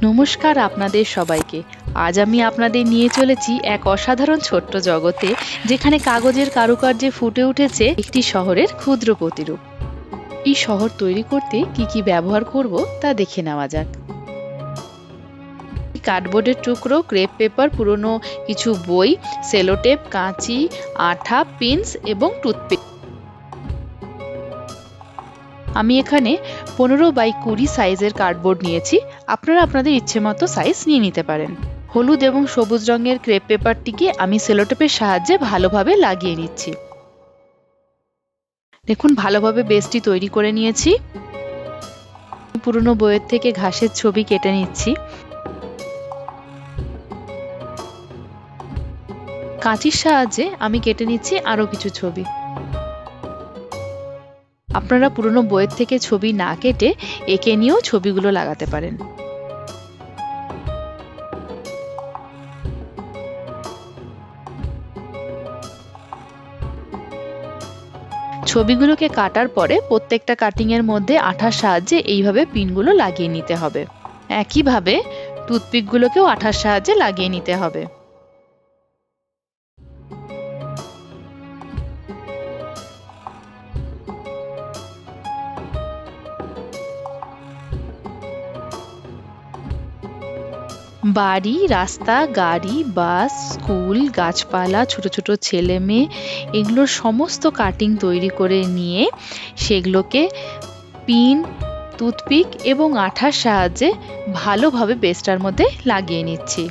নমস্কার আপনাদের সবাইকে। আজ আমি আপনাদের নিয়ে চলেছি এক অসাধারণ ছোট্ট জগতে, যেখানে কাগজের কারুকার্যে ফুটে উঠেছে একটি শহরের ক্ষুদ্র প্রতিরূপ। এই শহর তৈরি করতে কি কি ব্যবহার করব তা দেখে নেওয়া যাক। কার্ডবোর্ডের টুকরো, ক্রেপ পেপার, পুরনো কিছু বই, সেলোটেপ, কাঁচি, আঠা, পিনস এবং টুথপিক। আমি এখানে 15x20 সাইজের কার্ডবোর্ড নিয়েছি। আপনারা আপনাদের ইচ্ছে মতো সাইজ নিয়ে নিতে পারেন। হলুদ এবং সবুজ রঙের ক্রেপ পেপারটিকে আমি সেলোটেপের সাহায্যে ভালোভাবে লাগিয়ে নিচ্ছি। দেখুন, ভালোভাবে বেসটি তৈরি করে নিয়েছি। পুরনো বইয়ের থেকে ঘাসের ছবি কেটে নিচ্ছি। কাঁচির সাহায্যে আমি কেটে নিচ্ছি আরো কিছু ছবি। আপনারা পুরনো বইয়ের থেকে ছবি না কেটে এঁকে নিয়েও ছবিগুলো লাগাতে পারেন। ছবিগুলোকে কাটার পরে প্রত্যেকটা কাটিং এর মধ্যে আঠার সাহায্যে এইভাবে পিনগুলো লাগিয়ে নিতে হবে। একইভাবে টুথপিকগুলোকেও আঠার সাহায্যে লাগিয়ে নিতে হবে। বাড়ি, রাস্তা, গাড়ি, বাস, স্কুল, গাছপালা, ছোট ছোট ছেলে মেয়ে, এগুলোর সমস্ত কাটিং তৈরি করে নিয়ে সেগুলোকে পিন, টুথপিক এবং আঠার সাহায্যে ভালোভাবে বেসটার মধ্যে লাগিয়ে নিচ্ছি।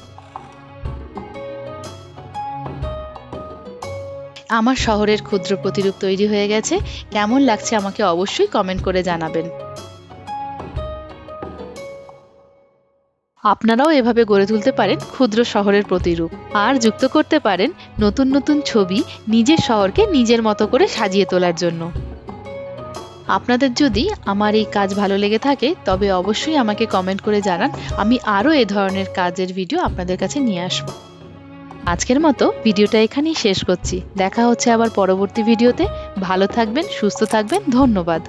আমার শহরের ক্ষুদ্র প্রতিরূপ তৈরি হয়ে গেছে। কেমন লাগছে আমাকে অবশ্যই কমেন্ট করে জানাবেন। আপনারাও এভাবে গড়ে তুলতে পারেন ক্ষুদ্র শহরের প্রতিরূপ, আর যুক্ত করতে পারেন নতুন নতুন ছবি নিজের শহরকে নিজের মতো করে সাজিয়ে তোলার জন্য। আপনাদের যদি আমার এই কাজ ভালো লেগে থাকে তবে অবশ্যই আমাকে কমেন্ট করে জানান। আমি আরও এ ধরনের কাজের ভিডিও আপনাদের কাছে নিয়ে আসব। আজকের মতো ভিডিওটা এখানেই শেষ করছি। দেখা হচ্ছে আবার পরবর্তী ভিডিওতে। ভালো থাকবেন, সুস্থ থাকবেন। ধন্যবাদ।